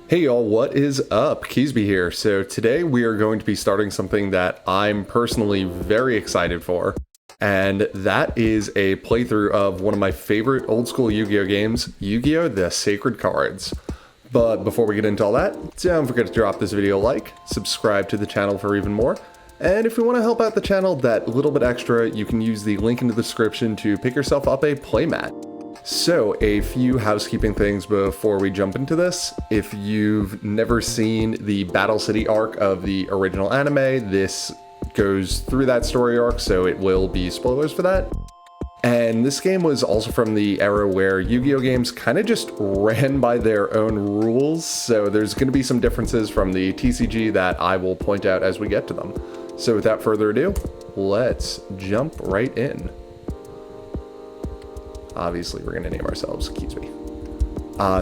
Hey y'all, what is up? Keasbey here. So today we are going to be starting something that I'm personally very excited for, and that is a playthrough of one of my favorite old school Yu-Gi-Oh games, Yu-Gi-Oh! The Sacred Cards. But before we get into all that, don't forget to drop this video a like, subscribe to the channel for even more, and if you want to help out the channel that little bit extra, you can use the link in the description to pick yourself up a playmat. So, a few housekeeping things before we jump into this. If you've never seen the Battle City arc of the original anime, this goes through that story arc, so it will be spoilers for that. And this game was also from the era where Yu-Gi-Oh games kind of just ran by their own rules, so there's going to be some differences from the TCG that I will point out as we get to them. So without further ado, let's jump right in. Obviously, we're going to name ourselves Keasbey.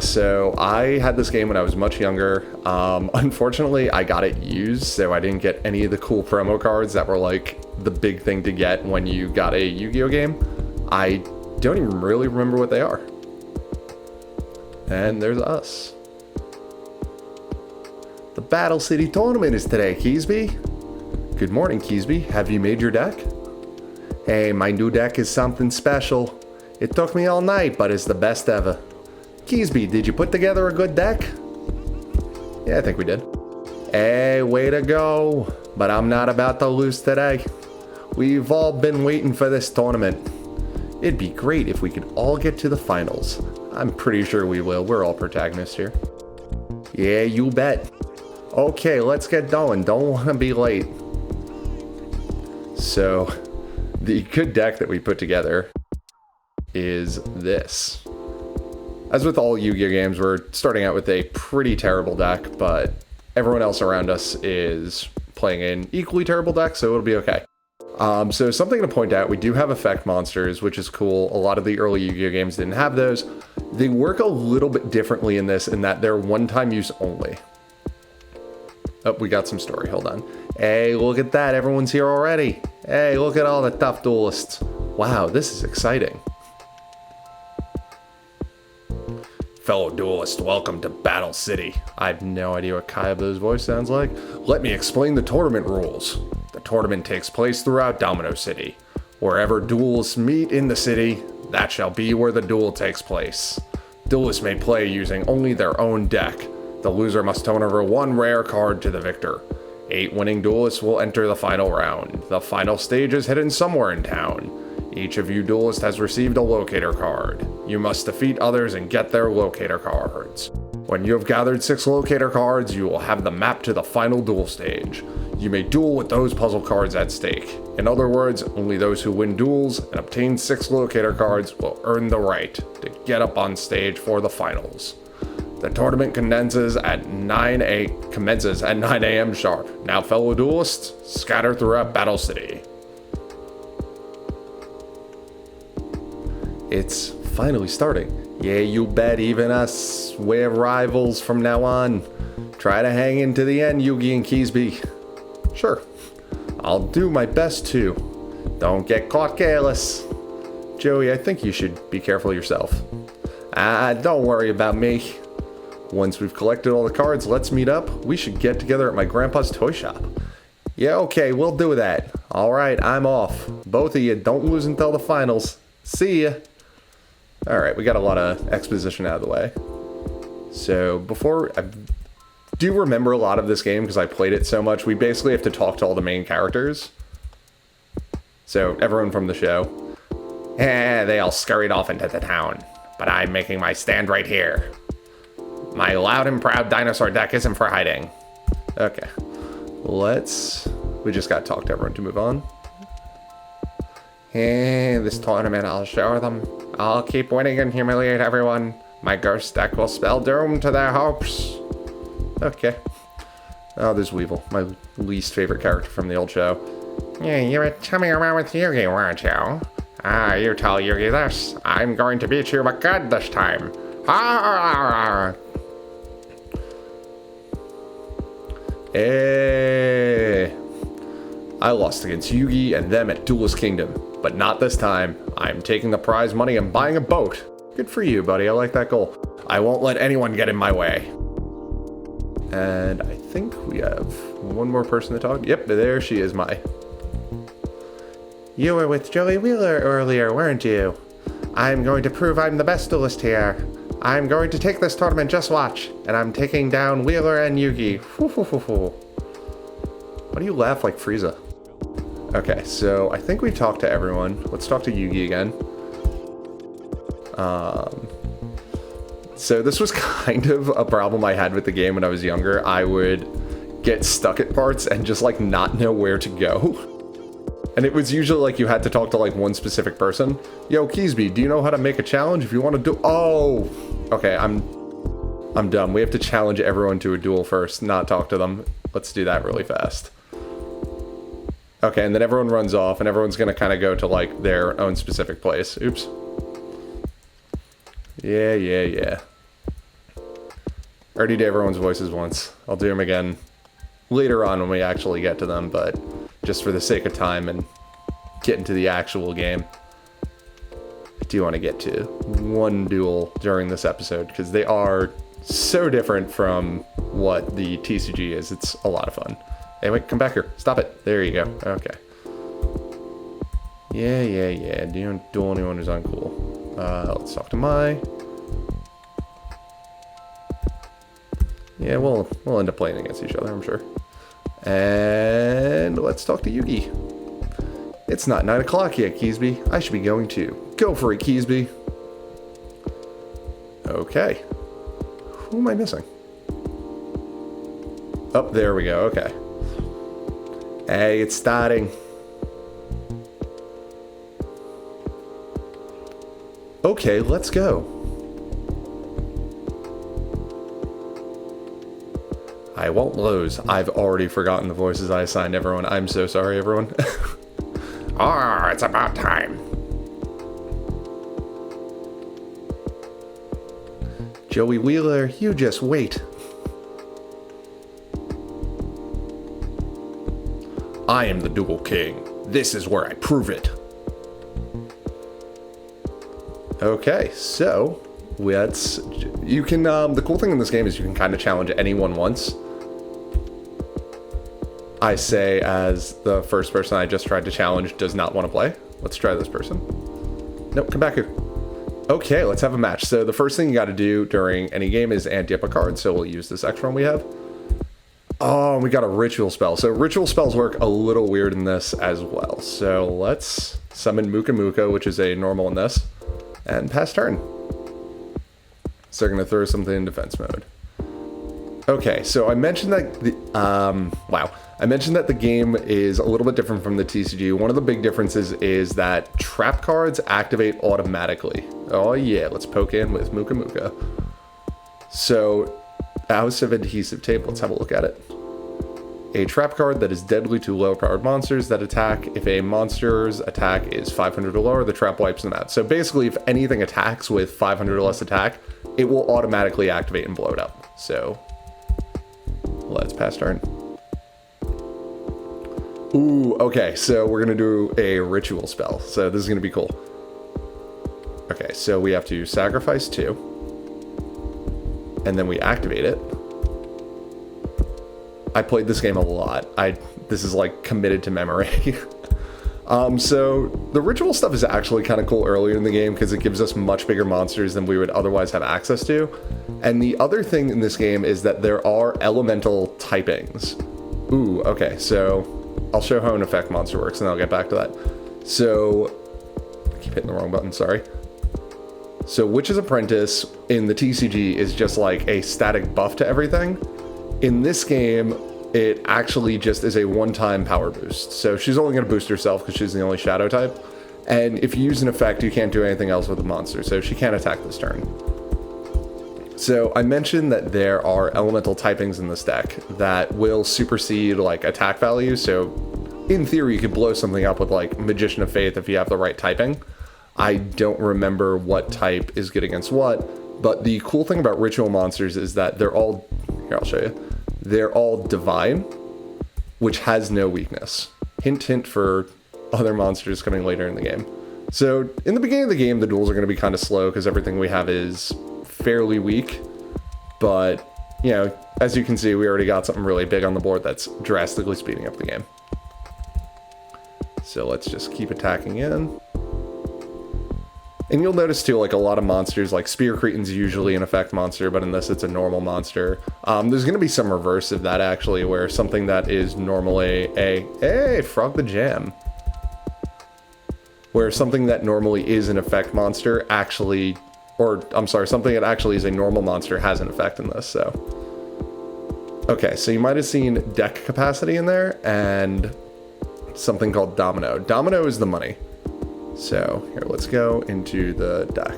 So I had this game when I was much younger. Unfortunately, I got it used, so I didn't get any of the cool promo cards that were like the big thing to get when you got a Yu-Gi-Oh game. I don't even really remember what they are. And there's us. The Battle City tournament is today, Keasbey. Good morning, Keasbey. Have you made your deck? Hey, my new deck is something special. It took me all night, but it's the best ever. Keasbey, did you put together a good deck? Yeah, I think we did. Hey, way to go. But I'm not about to lose today. We've all been waiting for this tournament. It'd be great if we could all get to the finals. I'm pretty sure we will. We're all protagonists here. Yeah, you bet. Okay, let's get going. Don't want to be late. So, the good deck that we put together is this. As with all Yu-Gi-Oh games, we're starting out with a pretty terrible deck, but everyone else around us is playing an equally terrible deck, so it'll be okay. So something to point out, we do have effect monsters, which is cool. A lot of the early Yu-Gi-Oh games didn't have those. They work a little bit differently in this, in that they're one-time use only. Oh, we got some story, hold on. Hey, look at that, everyone's here already. Hey, look at all the tough duelists. Wow, this is exciting. Fellow duelist, welcome to Battle City. I have no idea what Kayabu's voice sounds like. Let me explain the tournament rules. The tournament takes place throughout Domino City. Wherever duelists meet in the city, that shall be where the duel takes place. Duelists may play using only their own deck. The loser must turn over one rare card to the victor. 8 winning duelists will enter the final round. The final stage is hidden somewhere in town. Each of you duelists has received a locator card. You must defeat others and get their locator cards. When you have gathered 6 locator cards, you will have the map to the final duel stage. You may duel with those puzzle cards at stake. In other words, only those who win duels and obtain 6 locator cards will earn the right to get up on stage for the finals. The tournament commences at 9 a.m. sharp. Now, fellow duelists, scatter throughout Battle City. It's finally starting. Yeah, you bet, even us. We're rivals from now on. Try to hang in to the end, Yugi and Keasbey. Sure. I'll do my best too. Don't get caught careless. Joey, I think you should be careful yourself. Don't worry about me. Once we've collected all the cards, let's meet up. We should get together at my grandpa's toy shop. Yeah, okay, we'll do that. Alright, I'm off. Both of you, don't lose until the finals. See ya. Alright, we got a lot of exposition out of the way. So, I do remember a lot of this game because I played it so much. We basically have to talk to all the main characters. So, everyone from the show. They all scurried off into the town. But I'm making my stand right here. My loud and proud dinosaur deck isn't for hiding. Okay. We just gotta talk to everyone to move on. Hey, this tournament, I'll show them. I'll keep winning and humiliate everyone. My ghost deck will spell doom to their hopes. Okay. Oh, there's Weevil, my least favorite character from the old show. Yeah, you were coming around with Yugi, weren't you? You tell Yugi this. I'm going to beat you but good this time. Hey. I lost against Yugi and them at Duelist Kingdom, but not this time. I'm taking the prize money and buying a boat. Good for you, buddy. I like that goal. I won't let anyone get in my way. And I think we have one more person to talk to. Yep, there she is, Mai. You were with Joey Wheeler earlier, weren't you? I'm going to prove I'm the best duelist here. I'm going to take this tournament, just watch. And I'm taking down Wheeler and Yugi. Why do you laugh like Frieza? Okay, so I think we talked to everyone. Let's talk to Yugi again. So this was kind of a problem I had with the game when I was younger. I would get stuck at parts and just like not know where to go. And it was usually like you had to talk to like one specific person. Yo, Keasbey, do you know how to make a challenge? If you want to do... Oh! Okay, I'm dumb. We have to challenge everyone to a duel first, not talk to them. Let's do that really fast. Okay, and then everyone runs off, and everyone's gonna kind of go to like their own specific place. Oops. Yeah. Already did everyone's voices once. I'll do them again later on when we actually get to them, but just for the sake of time and getting to the actual game, I do want to get to one duel during this episode because they are so different from what the TCG is. It's a lot of fun. Hey, wait, come back here. Stop it. There you go. Okay. Yeah. Don't duel anyone who's uncool. Let's talk to Mai. Yeah, we'll end up playing against each other, I'm sure. And let's talk to Yugi. It's not 9 o'clock yet, Keasbey. I should be going too. Go for it, Keasbey. Okay. Who am I missing? Oh, there we go. Okay. Hey, it's starting. Okay, let's go. I won't lose. I've already forgotten the voices I assigned everyone. I'm so sorry, everyone. It's about time. Joey Wheeler, you just wait. I am the Duel King. This is where I prove it. Okay, so you can, the cool thing in this game is you can kind of challenge anyone once. I say as the first person I just tried to challenge does not want to play. Let's try this person. Nope, come back here. Okay, let's have a match. So the first thing you got to do during any game is ante up a card. So we'll use this extra one we have. Oh, we got a ritual spell. So ritual spells work a little weird in this as well. So let's summon Muka Muka, which is a normal in this, and pass turn. So they're going to throw something in defense mode. Okay, so I mentioned that I mentioned that the game is a little bit different from the TCG. One of the big differences is that trap cards activate automatically. Oh yeah, let's poke in with Muka Muka. So, House of Adhesive Tape, let's have a look at it. A trap card that is deadly to low-powered monsters that attack. If a monster's attack is 500 or lower, the trap wipes them out. So basically, if anything attacks with 500 or less attack, it will automatically activate and blow it up. So, let's pass turn. Ooh, okay, so we're going to do a ritual spell. So this is going to be cool. Okay, so we have to sacrifice 2. And then we activate it. I played this game a lot. This is like committed to memory. So the ritual stuff is actually kind of cool earlier in the game because it gives us much bigger monsters than we would otherwise have access to. And the other thing in this game is that there are elemental typings. Ooh, okay, so I'll show how an effect monster works and I'll get back to that. So, I keep hitting the wrong button, sorry. So Witch's Apprentice in the TCG is just like a static buff to everything. In this game, it actually just is a one-time power boost. So she's only going to boost herself because she's the only shadow type. And if you use an effect, you can't do anything else with the monster, so she can't attack this turn. So I mentioned that there are elemental typings in this deck that will supersede like attack value. So in theory, you could blow something up with like Magician of Faith if you have the right typing. I don't remember what type is good against what, but the cool thing about ritual monsters is that they're all, here I'll show you, they're all divine, which has no weakness. Hint, hint for other monsters coming later in the game. So in the beginning of the game, the duels are going to be kind of slow because everything we have is fairly weak, but you know, as you can see, we already got something really big on the board that's drastically speeding up the game. So let's just keep attacking in. And you'll notice too, like a lot of monsters, like Spear Cretin's usually an effect monster, but in this it's a normal monster. There's going to be some reverse of that actually, where something that is normally hey, Frog the Jam. Where something that normally is an effect monster actually, or I'm sorry, something that actually is a normal monster has an effect in this, so. Okay, so you might have seen deck capacity in there, and something called Domino. Domino is the money. So here, let's go into the deck.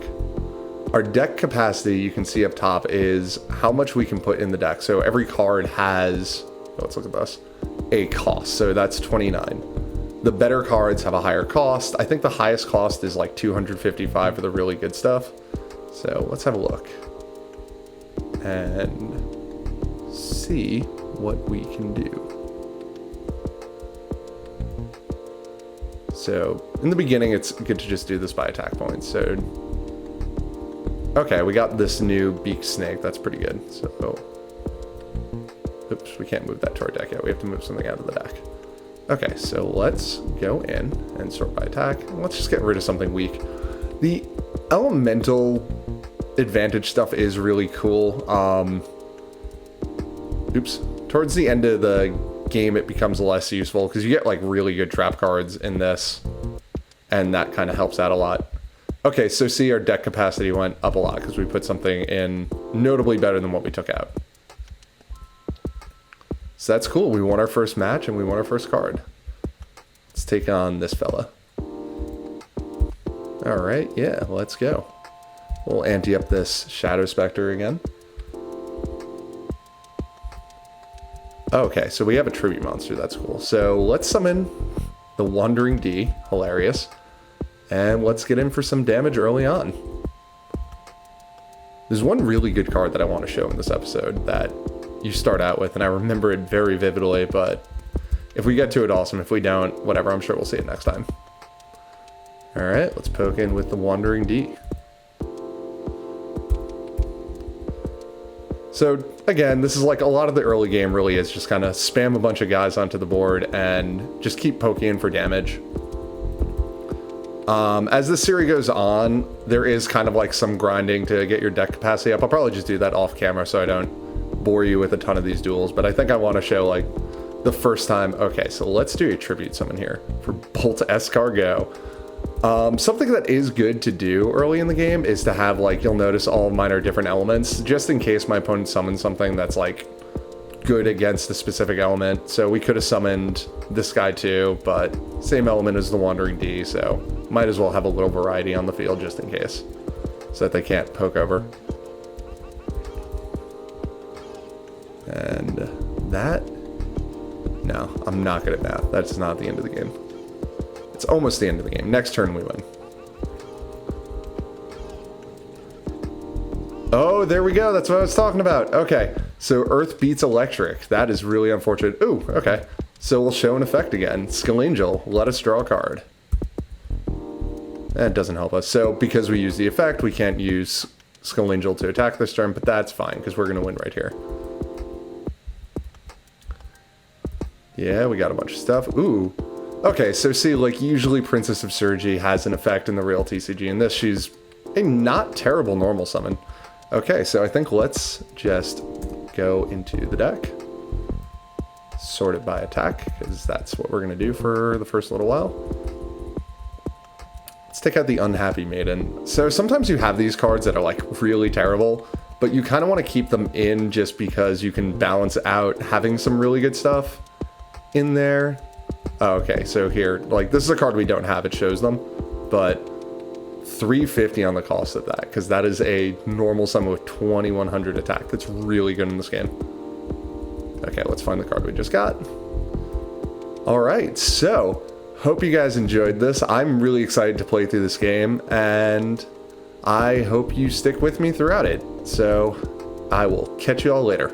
Our deck capacity, you can see up top, is how much we can put in the deck. So every card has, let's look at this, a cost. So that's 29. The better cards have a higher cost. I think the highest cost is like 255 for the really good stuff. So let's have a look and see what we can do. So in the beginning, it's good to just do this by attack points. So, okay, we got this new beak snake. That's pretty good. So, oops, we can't move that to our deck yet. We have to move something out of the deck. Okay, so let's go in and sort by attack. And let's just get rid of something weak. The elemental advantage stuff is really cool. Oops. Towards the end of the game, it becomes less useful because you get like really good trap cards in this, and that kind of helps out a lot. Okay, so see, our deck capacity went up a lot because we put something in notably better than what we took out. So that's cool. We won our first match and we won our first card. Let's take on this fella. All right, yeah, let's go. We'll ante up this Shadow Spectre again. Okay, so we have a tribute monster. That's cool. So let's summon the Wandering D. Hilarious. And let's get in for some damage early on. There's one really good card that I want to show in this episode that you start out with, and I remember it very vividly, but if we get to it, awesome. If we don't, whatever, I'm sure we'll see it next time. Alright, let's poke in with the Wandering D. So again, this is like a lot of the early game really is just kind of spam a bunch of guys onto the board and just keep poking in for damage. As the series goes on, there is kind of like some grinding to get your deck capacity up. I'll probably just do that off camera so I don't bore you with a ton of these duels, but I think I want to show like the first time. Okay, so let's do a tribute summon here for Bolt Escargot. Something that is good to do early in the game is to have, like, you'll notice all of mine are different elements, just in case my opponent summons something that's, like, good against a specific element. So we could have summoned this guy too, but same element as the Wandering D, so might as well have a little variety on the field just in case, so that they can't poke over. And that, no, I'm not good at math. That's not the end of the game. It's almost the end of the game. Next turn we win. Oh, there we go. That's what I was talking about. Okay, so Earth beats Electric. That is really unfortunate. Ooh, okay. So we'll show an effect again. Skullangel, let us draw a card. That doesn't help us. So because we use the effect, we can't use Skullangel to attack this turn, but that's fine because we're going to win right here. Yeah, we got a bunch of stuff. Ooh. Okay, so see, like, usually Princess of Surgery has an effect in the real TCG. In this, she's a not terrible normal summon. Okay, so I think let's just go into the deck. Sort it by attack, because that's what we're going to do for the first little while. Let's take out the Unhappy Maiden. So sometimes you have these cards that are, like, really terrible, but you kind of want to keep them in just because you can balance out having some really good stuff in there. Oh, okay, so here, like, this is a card we don't have, it shows them, but 350 on the cost of that, because that is a normal summon with 2100 attack. That's really good in this game. Okay, let's find the card we just got. All right, so hope you guys enjoyed this. I'm really excited to play through this game, and I hope you stick with me throughout it. So I will catch you all later.